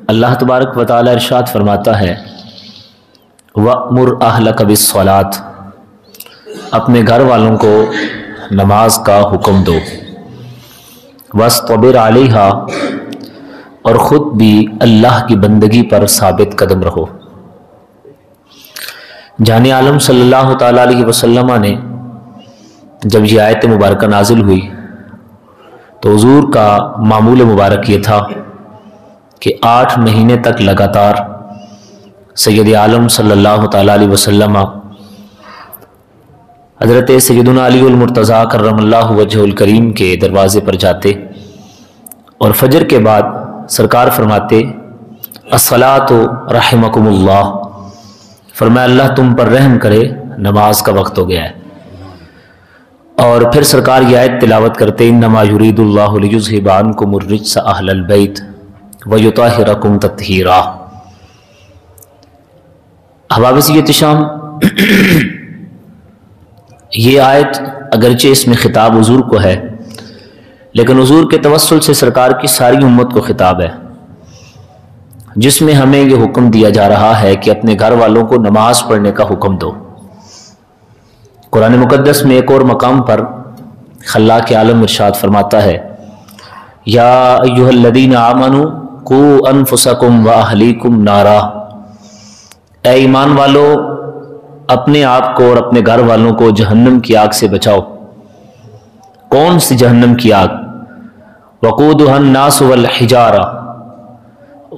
اللہ تبارک و تعالی ارشاد فرماتا ہے وَأْمُرْ أَهْلَكَ بِالصَّلَاةِ، اپنے گھر والوں کو نماز کا حکم دو، وَاسْتَبِرْ عَلَيْهَا، اور خود بھی اللہ کی بندگی پر ثابت قدم رہو۔ جان عالم صلی اللہ تعالیٰ علیہ وسلم نے جب یہ آیت مبارکہ نازل ہوئی تو حضور کا معمول مبارک یہ تھا کہ 8 مہینے تک لگاتار سید عالم صلی اللہ تعالیٰ علیہ وسلم حضرت سیدنا علی المرتضیٰ کرم اللہ وجہ الکریم کے دروازے پر جاتے اور فجر کے بعد سرکار فرماتے الصلاۃ رحمکم اللہ، فرمایا اللہ تم پر رحم کرے، نماز کا وقت ہو گیا ہے۔ اور پھر سرکار یہ آیت تلاوت کرتے انما یرید اللہ لیذھب عنکم الرجس اہل البیت ویطہرکم تطہیرا۔ احباب سی احتشام، یہ آیت اگرچہ اس میں خطاب حضور کو ہے، لیکن حضور کے توسل سے سرکار کی ساری امت کو خطاب ہے، جس میں ہمیں یہ حکم دیا جا رہا ہے کہ اپنے گھر والوں کو نماز پڑھنے کا حکم دو۔ قرآن مقدس میں ایک اور مقام پر خلاق عالم ارشاد فرماتا ہے یا ایھا الذین آمنوا قوا انفسکم واہلیکم نارا، اے ایمان والو اپنے آپ کو اور اپنے گھر والوں کو جہنم کی آگ سے بچاؤ۔ کون سی جہنم کی آگ؟ وقودھا الناس والحجارہ،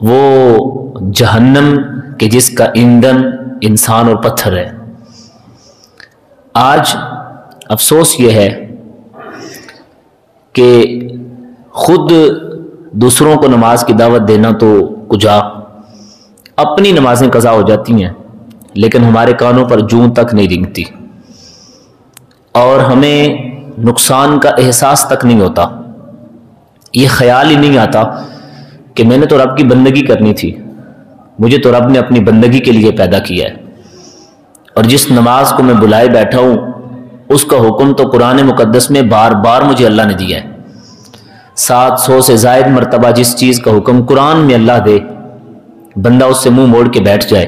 وہ جہنم کہ جس کا ایندھن انسان اور پتھر ہے۔ آج افسوس یہ ہے کہ خود دوسروں کو نماز کی دعوت دینا تو کجا، اپنی نمازیں قضا ہو جاتی ہیں لیکن ہمارے کانوں پر جوں تک نہیں رینگتی، اور ہمیں نقصان کا احساس تک نہیں ہوتا، یہ خیال ہی نہیں آتا کہ میں نے تو رب کی بندگی کرنی تھی، مجھے تو رب نے اپنی بندگی کے لیے پیدا کیا ہے، اور جس نماز کو میں بلائے بیٹھا ہوں اس کا حکم تو قرآن مقدس میں بار بار مجھے اللہ نے دیا ہے۔ 700 سے زائد مرتبہ جس چیز کا حکم قرآن میں اللہ دے، بندہ اس سے منہ موڑ کے بیٹھ جائے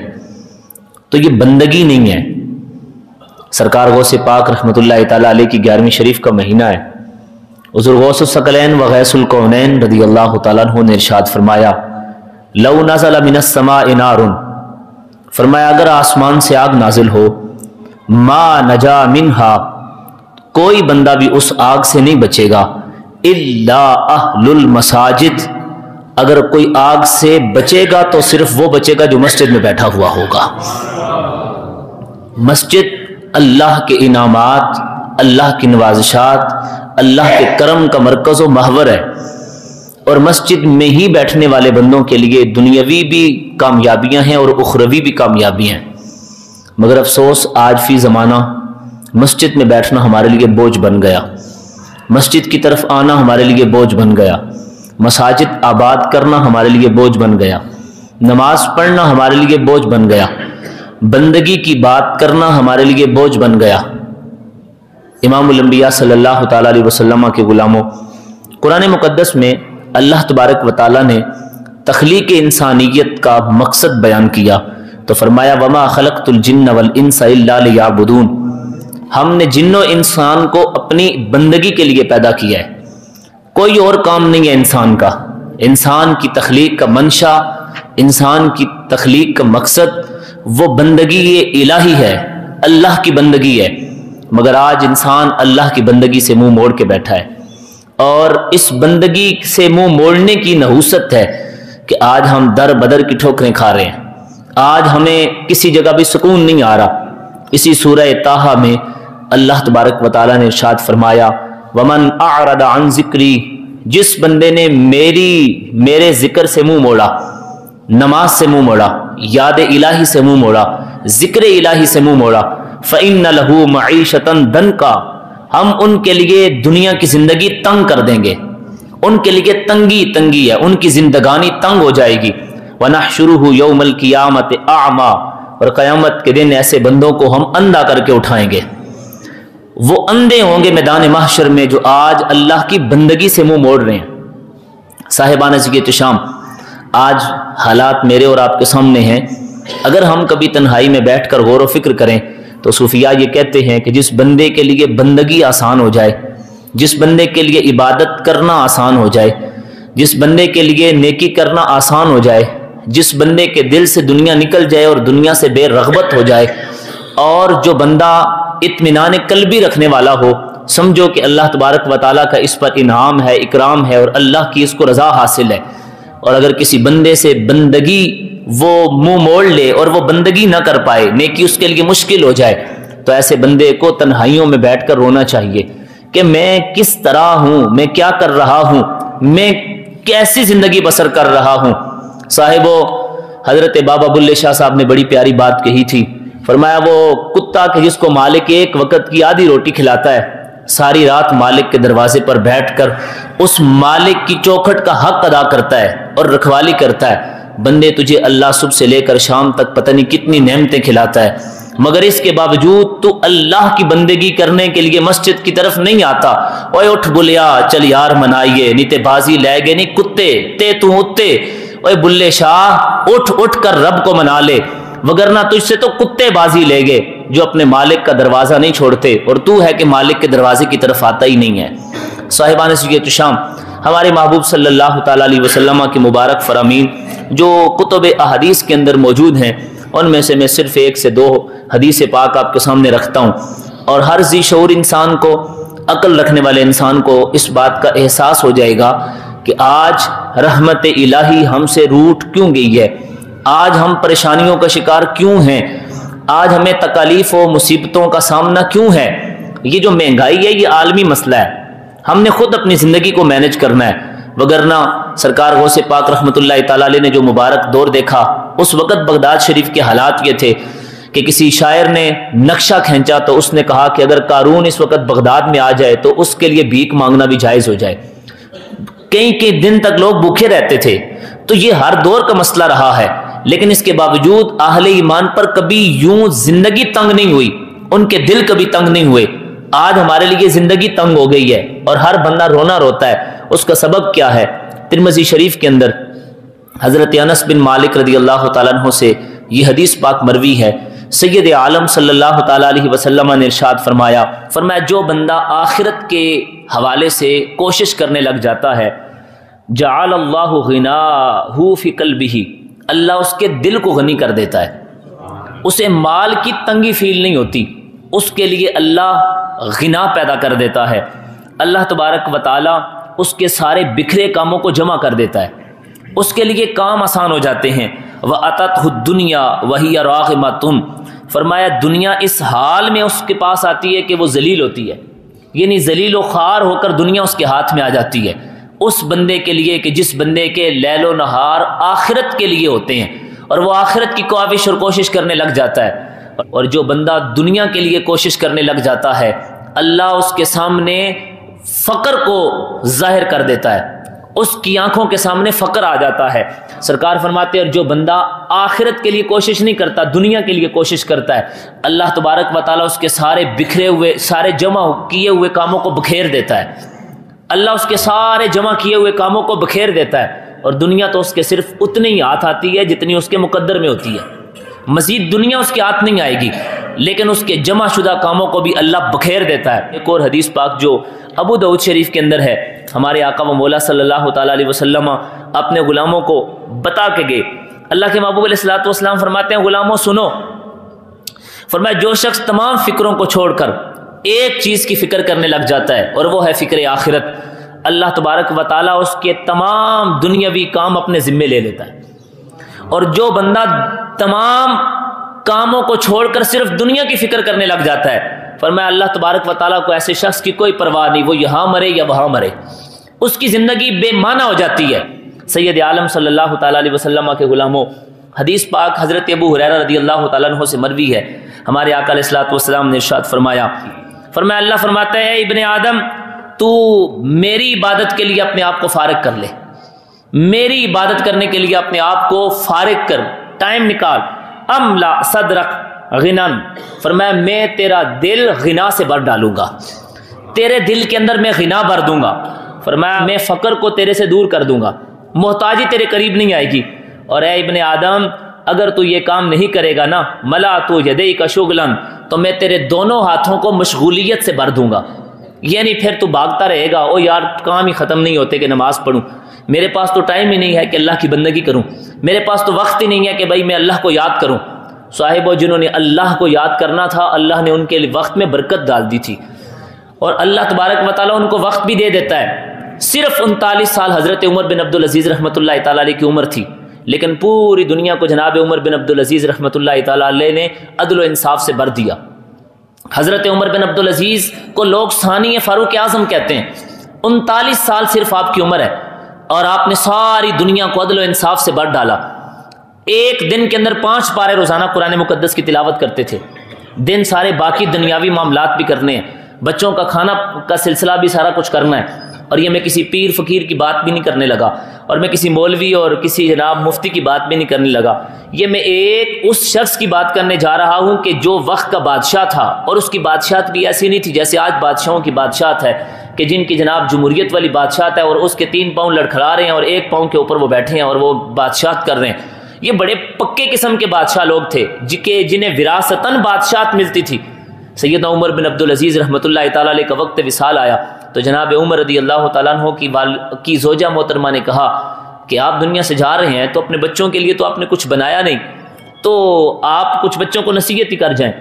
تو یہ بندگی نہیں ہے۔ سرکار غوث پاک رحمۃ اللہ تعالیٰ علیہ کی 11ویں شریف کا مہینہ ہے۔ حضور غوث الثقلین و غیث الکونین رضی اللہ تعالیٰ عنہ نے ارشاد فرمایا لو نزل من السماء نار، فرمایا اگر آسمان سے آگ نازل ہو، ما نجا منہا، کوئی بندہ بھی اس آگ سے نہیں بچے گا، الا اہل المساجد، اگر کوئی آگ سے بچے گا تو صرف وہ بچے گا جو مسجد میں بیٹھا ہوا ہوگا۔ مسجد اللہ کے انعامات، اللہ کی نوازشات، اللہ کے کرم کا مرکز و محور ہے، اور مسجد میں ہی بیٹھنے والے بندوں کے لیے دنیاوی بھی کامیابیاں ہیں اور اخروی بھی کامیابیاں ہیں۔ مگر افسوس آج فی زمانہ مسجد میں بیٹھنا ہمارے لیے بوجھ بن گیا، مسجد کی طرف آنا ہمارے لیے بوجھ بن گیا، مساجد آباد کرنا ہمارے لیے بوجھ بن گیا، نماز پڑھنا ہمارے لیے بوجھ بن گیا، بندگی کی بات کرنا ہمارے لیے بوجھ بن گیا۔ امام الانبیاء صلی اللہ تعالیٰ علیہ وسلم کے غلاموں، قرآن مقدس میں اللہ تبارک و تعالیٰ نے تخلیق انسانیت کا مقصد بیان کیا تو فرمایا وما خلقت الجن والانس الا لیعبدون، ہم نے جن و انسان کو اپنی بندگی کے لیے پیدا کیا ہے، کوئی اور کام نہیں ہے انسان کا۔ انسان کی تخلیق کا منشا، انسان کی تخلیق کا مقصد وہ بندگی الہی ہے، اللہ کی بندگی ہے، مگر آج انسان اللہ کی بندگی سے منہ موڑ کے بیٹھا ہے، اور اس بندگی سے منہ موڑنے کی نحوست ہے کہ آج ہم در بدر کی ٹھوکریں کھا رہے ہیں، آج ہمیں کسی جگہ بھی سکون نہیں آ رہا۔ اسی سورہ طٰہٰ میں اللہ تبارک و تعالیٰ نے ارشاد فرمایا ومن اعرض عن ذکری، جس بندے نے میرے ذکر سے منہ موڑا، نماز سے منہ موڑا، یاد الہی سے منہ موڑا، ذکر الہی سے منہ موڑا، فإن له معیشۃ ضنکا، ہم ان کے لیے دنیا کی زندگی تنگ کر دیں گے، ان کے لیے تنگی ہے، ان کی زندگانی تنگ ہو جائے گی۔ وَنَحْشُرُهُ يَوْمَ الْقِيَامَةِ أَعْمَى، اور قیامت کے دن ایسے بندوں کو ہم اندھا کر کے اٹھائیں گے، وہ اندھے ہوں گے میدان محشر میں جو آج اللہ کی بندگی سے منہ موڑ رہے ہیں۔ صاحبان ذی احتشام، آج حالات میرے اور آپ کے سامنے ہیں. اگر ہم کبھی تنہائی میں بیٹھ کر غور و فکر کریں تو صوفیاء یہ کہتے ہیں کہ جس بندے کے لیے بندگی آسان ہو جائے، جس بندے کے لیے عبادت کرنا آسان ہو جائے، جس بندے کے لیے نیکی کرنا آسان ہو جائے، جس بندے کے دل سے دنیا نکل جائے اور دنیا سے بے رغبت ہو جائے، اور جو بندہ اطمینان قلبی رکھنے والا ہو، سمجھو کہ اللہ تبارک و تعالیٰ کا اس پر انعام ہے، اکرام ہے، اور اللہ کی اس کو رضا حاصل ہے. اور اگر کسی بندے سے بندگی وہ منہ موڑ لے اور وہ بندگی نہ کر پائے، نیکی اس کے لیے مشکل ہو جائے، تو ایسے بندے کو تنہائیوں میں بیٹھ کر رونا چاہیے کہ میں کس طرح ہوں، میں کیا کر رہا ہوں، میں کیسی زندگی بسر کر رہا ہوں. صاحبو، حضرت بابا بلے شاہ صاحب نے بڑی پیاری بات کہی تھی. فرمایا وہ کتا کہ جس کو مالک ایک وقت کی آدھی روٹی کھلاتا ہے، ساری رات مالک کے دروازے پر بیٹھ کر اس مالک کی چوکھٹ کا حق ادا کرتا ہے اور رکھوالی کرتا ہے. بندے تجھے اللہ صبح سے لے کر شام تک پتہ نہیں کتنی نعمتیں کھلاتا ہے، مگر اس کے باوجود تو اللہ کی بندگی کرنے کے لیے مسجد کی طرف نہیں آتا. اوے اٹھ بلیا چل یار منائیے، نیتے بازی لے گے نہیں کتے تے تو اتے. اوے بلے شاہ اٹھ کر رب کو منا لے، وگرنہ تجھ سے تو کتے بازی لے گے جو اپنے مالک کا دروازہ نہیں چھوڑتے، اور تو ہے کہ مالک کے دروازے کی طرف آتا ہی نہیں ہے. صاحبان سید شام، ہمارے محبوب صلی اللہ تعالیٰ علیہ وسلم کی مبارک فرامین جو کتب احادیث کے اندر موجود ہیں، ان میں سے میں صرف 1 سے 2 حدیث پاک آپ کے سامنے رکھتا ہوں. اور ہر ذی شعور انسان کو، عقل رکھنے والے انسان کو اس بات کا احساس ہو جائے گا کہ آج رحمت الہی ہم سے روٹ کیوں گئی ہے، آج ہم پریشانیوں کا شکار کیوں ہیں، آج ہمیں تکالیف و مصیبتوں کا سامنا کیوں ہے. یہ جو مہنگائی ہے یہ عالمی مسئلہ ہے، ہم نے خود اپنی زندگی کو مینج کرنا ہے. وگرنہ سرکار غوث پاک رحمۃ اللہ تعالیٰ علیہ نے جو مبارک دور دیکھا، اس وقت بغداد شریف کے حالات یہ تھے کہ کسی شاعر نے نقشہ کھینچا تو اس نے کہا کہ اگر قارون اس وقت بغداد میں آ جائے تو اس کے لیے بھیک مانگنا بھی جائز ہو جائے. کئی دن تک لوگ بھوکے رہتے تھے. تو یہ ہر دور کا مسئلہ رہا ہے، لیکن اس کے باوجود اہل ایمان پر کبھی یوں زندگی تنگ نہیں ہوئی، ان کے دل کبھی تنگ نہیں ہوئے. آج ہمارے لیے زندگی تنگ ہو گئی ہے اور ہر بندہ رونا روتا ہے. اس کا سبب کیا ہے؟ ترمذی شریف کے اندر حضرت انس بن مالک رضی اللہ تعالیٰ عنہ سے یہ حدیث پاک مروی ہے. سید عالم صلی اللہ تعالیٰ علیہ وسلم نے ارشاد فرمایا جو بندہ آخرت کے حوالے سے کوشش کرنے لگ جاتا ہے، جعل اللہ غناہ فی قلبہ، اللہ اس کے دل کو غنی کر دیتا ہے، اسے مال کی تنگی فیل نہیں ہوتی، اس کے لیے اللہ غنا پیدا کر دیتا ہے. اللہ تبارک و تعالی اس کے سارے بکھرے کاموں کو جمع کر دیتا ہے، اس کے لیے کام آسان ہو جاتے ہیں. وَأَتَتْهُ الدُّنْيَا وَهِيَ رَاغِمَةٌ، فرمایا دنیا اس حال میں اس کے پاس آتی ہے کہ وہ ذلیل ہوتی ہے، یعنی ذلیل و خوار ہو کر دنیا اس کے ہاتھ میں آ جاتی ہے. اس بندے کے لیے کہ جس بندے کے لیل و نہار آخرت کے لیے ہوتے ہیں اور وہ آخرت کی کاوش اور کوشش کرنے لگ جاتا ہے. اور جو بندہ دنیا کے لیے کوشش کرنے لگ جاتا ہے، اللہ اس کے سامنے فقر کو ظاہر کر دیتا ہے، اس کی آنکھوں کے سامنے فقر آ جاتا ہے. سرکار فرماتے ہیں اور جو بندہ آخرت کے لیے کوشش نہیں کرتا، دنیا کے لیے کوشش کرتا ہے، اللہ تبارک و تعالیٰ اس کے سارے بکھرے ہوئے، سارے جمع کیے ہوئے کاموں کو بکھیر دیتا ہے. اللہ اس کے سارے جمع کیے ہوئے کاموں کو بکھیر دیتا ہے، اور دنیا تو اس کے صرف اتنی ہی ہاتھ آتی ہے جتنی اس کے مقدر میں ہوتی ہے، مزید دنیا اس کے ہاتھ نہیں آئے گی، لیکن اس کے جمع شدہ کاموں کو بھی اللہ بکھیر دیتا ہے. ایک اور حدیث پاک جو ابو داؤد شریف کے اندر ہے، ہمارے آقا و مولا صلی اللہ تعالیٰ علیہ وسلم اپنے غلاموں کو بتا کے گئے. اللہ کے محبوب علیہ الصلوۃ والسلام فرماتے ہیں غلاموں سنو، فرمایا جو شخص تمام فکروں کو چھوڑ کر ایک چیز کی فکر کرنے لگ جاتا ہے اور وہ ہے فکر آخرت، اللہ تبارک و تعالیٰ اس کے تمام دنیاوی کام اپنے ذمے لے لیتا ہے. اور جو بندہ تمام کاموں کو چھوڑ کر صرف دنیا کی فکر کرنے لگ جاتا ہے، فرمایا اللہ تبارک و تعالیٰ کو ایسے شخص کی کوئی پرواہ نہیں، وہ یہاں مرے یا وہاں مرے، اس کی زندگی بے معنی ہو جاتی ہے. سید عالم صلی اللہ تعالیٰ علیہ وسلم کے غلاموں، حدیث پاک حضرت ابو ہریرہ رضی اللہ تعالیٰ عنہ سے مروی ہے، ہمارے آقا علیہ الصلوۃ والسلام نے ارشاد فرمایا اللہ فرماتا ہے اے ابن آدم، تو میری عبادت کے لیے اپنے آپ کو فارغ کر لے، میری عبادت کرنے کے لیے اپنے آپ کو فارغ کر، ٹائم نکال. املا صدرک غنن، فرمایا میں تیرا دل غنا سے بھر ڈالوں گا، تیرے دل کے اندر میں غنا بھر دوں گا. فرمایا میں فقر کو تیرے سے دور کر دوں گا. محتاجی تیرے قریب نہیں آئے گی۔ اور اے ابن آدم اگر تو یہ کام نہیں کرے گا نا، ملا تو یدیک شغلن، تو میں تیرے دونوں ہاتھوں کو مشغولیت سے بھر دوں گا، یعنی پھر تو بھاگتا رہے گا، او یار کام ہی ختم نہیں ہوتے کہ نماز پڑھوں، میرے پاس تو ٹائم ہی نہیں ہے کہ اللہ کی بندگی کروں، میرے پاس تو وقت ہی نہیں ہے کہ بھائی میں اللہ کو یاد کروں۔ صاحبوں جنہوں نے اللہ کو یاد کرنا تھا، اللہ نے ان کے لیے وقت میں برکت ڈال دی تھی، اور اللہ تبارک و تعالیٰ ان کو وقت بھی دے دیتا ہے۔ صرف 39 سال حضرت عمر بن عبدالعزیز رحمۃ اللہ تعالیٰ علیہ کی عمر تھی، لیکن پوری دنیا کو جناب عمر بن عبدالعزیز رحمۃ اللہ تعالیٰ علیہ نے عدل و انصاف سے بھر دیا۔ حضرت عمر بن عبدالعزیز کو لوگ ثانی فاروق اعظم کہتے ہیں۔ 39 سال صرف آپ کی عمر ہے اور آپ نے ساری دنیا کو عدل و انصاف سے بھر ڈالا۔ ایک دن کے اندر 5 پارے روزانہ قرآن مقدس کی تلاوت کرتے تھے، دن سارے باقی دنیاوی معاملات بھی کرنے ہیں، بچوں کا کھانا کا سلسلہ بھی سارا کچھ کرنا ہے۔ اور یہ میں کسی پیر فقیر کی بات بھی نہیں کرنے لگا، اور میں کسی مولوی اور کسی جناب مفتی کی بات بھی نہیں کرنے لگا، یہ میں ایک اس شخص کی بات کرنے جا رہا ہوں کہ جو وقت کا بادشاہ تھا، اور اس کی بادشاہت بھی ایسی نہیں تھی جیسے آج بادشاہوں کی بادشاہت ہے کہ جن کی جناب جمہوریت والی بادشاہت ہے اور اس کے 3 پاؤں لڑکھڑا رہے ہیں اور 1 پاؤں کے اوپر وہ بیٹھے ہیں اور وہ بادشاہت کر رہے ہیں۔ یہ بڑے پکے قسم کے بادشاہ لوگ تھے جنہیں وراثتاً بادشاہت ملتی تھی۔ سیدنا عمر بن عبدالعزیز رحمۃ اللہ تعالیٰ علیہ کا وقت وصال آیا تو جناب عمر رضی اللہ تعالیٰ عنہ کی زوجہ محترمہ نے کہا کہ آپ دنیا سے جا رہے ہیں تو اپنے بچوں کے لیے تو آپ نے کچھ بنایا نہیں، تو آپ کچھ بچوں کو نصیحت ہی کر جائیں۔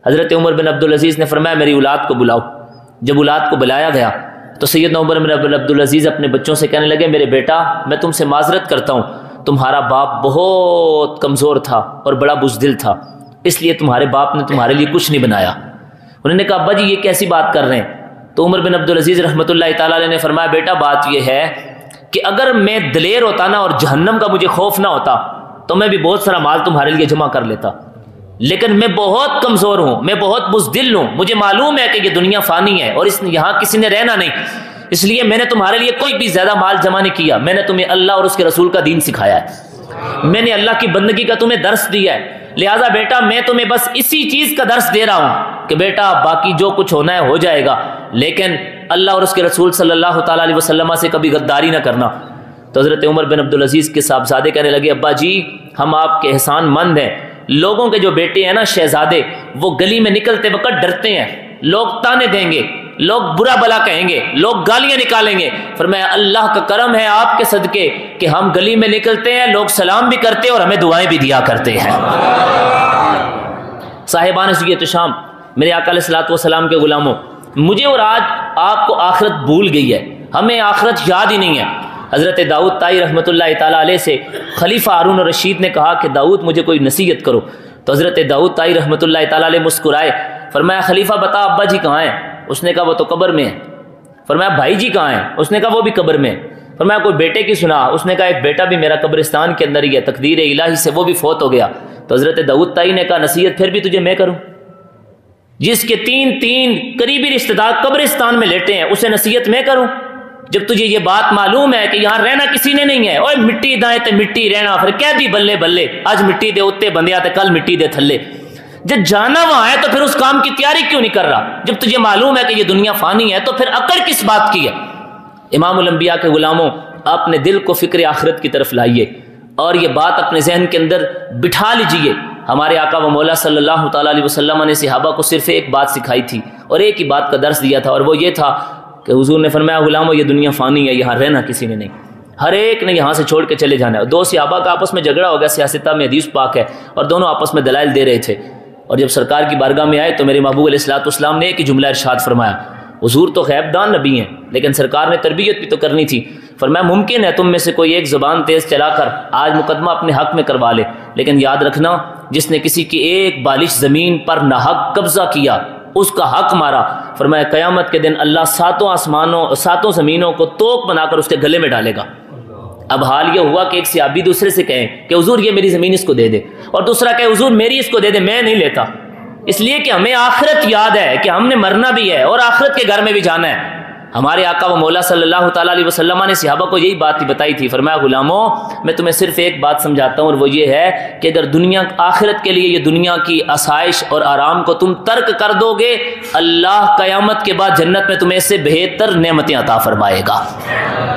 حضرت عمر بن عبدالعزیز نے فرمایا میری اولاد کو بلاؤ۔ جب اولاد کو بلایا گیا تو سیدنا عمر بن عبدالعزیز اپنے بچوں سے کہنے لگے میرے بیٹا میں تم سے معذرت کرتا ہوں، تمہارا باپ بہت کمزور تھا اور بڑا بزدل تھا، اس لیے تمہارے باپ نے تمہارے لیے کچھ نہیں بنایا۔ انہوں نے کہا ابا جی یہ کیسی بات کر رہے ہیں؟ تو عمر بن عبدالعزیز رحمۃ اللہ تعالیٰ علیہ نے فرمایا بیٹا بات یہ ہے کہ اگر میں دلیر ہوتا نا اور جہنم کا مجھے خوف نہ ہوتا تو میں بھی بہت سارا مال تمہارے لیے جمع کر لیتا، لیکن میں بہت کمزور ہوں، میں بہت بزدل ہوں، مجھے معلوم ہے کہ یہ دنیا فانی ہے اور یہاں کسی نے رہنا نہیں، اس لیے میں نے تمہارے لیے کوئی بھی زیادہ مال جمع نہیں کیا، میں نے تمہیں اللہ اور اس کے رسول کا دین سکھایا ہے، میں نے اللہ کی بندگی کا تمہیں درس دیا ہے، لہٰذا بیٹا میں تمہیں بس اسی چیز کا درس دے رہا ہوں کہ بیٹا باقی جو کچھ ہونا ہے ہو جائے گا، لیکن اللہ اور اس کے رسول صلی اللہ تعالیٰ علیہ وسلم سے کبھی غداری نہ کرنا۔ تو حضرت عمر بن عبدالعزیز کے صاحبزادے کہنے لگے ابا جی ہم آپ کے احسان مند ہیں، لوگوں کے جو بیٹے ہیں نا شہزادے وہ گلی میں نکلتے وقت ڈرتے ہیں، لوگ تانے دیں گے، لوگ برا بلا کہیں گے، لوگ گالیاں نکالیں گے، فرمایا اللہ کا کرم ہے آپ کے صدقے کہ ہم گلی میں نکلتے ہیں، لوگ سلام بھی کرتے اور ہمیں دعائیں بھی دیا کرتے ہیں۔ صاحبان سید شام، میرے آقا علیہ الصلوۃ والسلام کے غلاموں، مجھے اور آج آپ کو آخرت بھول گئی ہے، ہمیں آخرت یاد ہی نہیں ہے۔ حضرت داؤد طائی رحمۃ اللہ تعالیٰ علیہ سے خلیفہ ہارون الرشید نے کہا کہ داؤد مجھے کوئی نصیحت کرو، تو حضرت داؤد طائی رحمۃ اللہ تعالیٰ علیہ مسکرائے، فرمایا خلیفہ بتا ابا جی کہاں ہیں؟ اس نے کہا وہ تو قبر میں ہے۔ فرمایا بھائی جی کہاں ہیں؟ اس نے کہا وہ بھی قبر میں ہے۔ فرمایا کوئی بیٹے کی سنا؟ اس نے کہا ایک بیٹا بھی میرا قبرستان کے اندر ہی ہے، تقدیر الہی سے وہ بھی فوت ہو گیا۔ تو حضرت داؤد طائی نے کہا نصیحت پھر بھی تجھے میں کروں؟ جس کے 3 قریبی رشتہ دار قبرستان میں لیٹے ہیں اسے نصیحت میں کروں؟ جب تجھے یہ بات معلوم ہے کہ یہاں رہنا کسی نے نہیں ہے، اوے مٹی دائیں تے مٹی رہنا، پھر کہہ دی بلے بلے اج مٹی دے اتے بندیا تے کل مٹی دے تھلے، جب جانا وہاں ہے تو پھر اس کام کی تیاری کیوں نہیں کر رہا؟ جب تجھے معلوم ہے کہ یہ دنیا فانی ہے تو پھر اکڑ کس بات کی ہے؟ امام الانبیاء کے غلاموں، اپنے دل کو فکر آخرت کی طرف لائیے اور یہ بات اپنے ذہن کے اندر بٹھا لیجئے۔ ہمارے آقا و مولا صلی اللہ تعالیٰ علیہ وسلم نے صحابہ کو صرف ایک بات سکھائی تھی اور ایک ہی بات کا درس دیا تھا، اور وہ یہ تھا کہ حضور نے فرمایا غلاموں یہ دنیا فانی ہے، یہاں رہنا کسی نے نہیں، ہر ایک نے یہاں سے چھوڑ کے چلے جانا ہے۔ 2 صحابہ کا آپس میں جھگڑا ہو گیا، سیاستہ میں حدیث پاک ہے، اور دونوں آپس میں دلائل دے رہے تھے، اور جب سرکار کی بارگاہ میں آئے تو میرے محبوب علیہ الصلوۃ والسلام نے ایک ہی جملہ ارشاد فرمایا، حضور تو غیب دان نبی ہیں لیکن سرکار نے تربیت بھی تو کرنی تھی۔ فرمایا ممکن ہے تم میں سے کوئی ایک زبان تیز چلا کر آج مقدمہ اپنے حق میں کروا لے، لیکن یاد رکھنا جس نے کسی کی ایک بالش زمین پر ناحق قبضہ کیا، اس کا حق مارا، فرمایا قیامت کے دن اللہ 7 زمینوں کو توق بنا کر اس کے گلے میں ڈالے گا۔ اب حال یہ ہوا کہ ایک صحابی دوسرے سے کہیں کہ حضور یہ میری زمین اس کو دے دے، اور دوسرا کہے حضور میری اس کو دے دے، میں نہیں لیتا، اس لیے کہ ہمیں آخرت یاد ہے کہ ہم نے مرنا بھی ہے اور آخرت کے گھر میں بھی جانا ہے۔ ہمارے آقا و مولا صلی اللہ تعالیٰ علیہ وسلم نے صحابہ کو یہی بات بتائی تھی، فرمایا غلاموں میں تمہیں صرف ایک بات سمجھاتا ہوں، اور وہ یہ ہے کہ اگر دنیا آخرت کے لیے یہ دنیا کی آسائش اور آرام کو تم ترک کر دو گے، اللہ قیامت کے بعد جنت میں تمہیں سے بہتر نعمتیں عطا فرمائے گا۔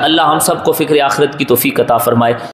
اللہ ہم سب کو فکر آخرت کی توفیق عطا فرمائے۔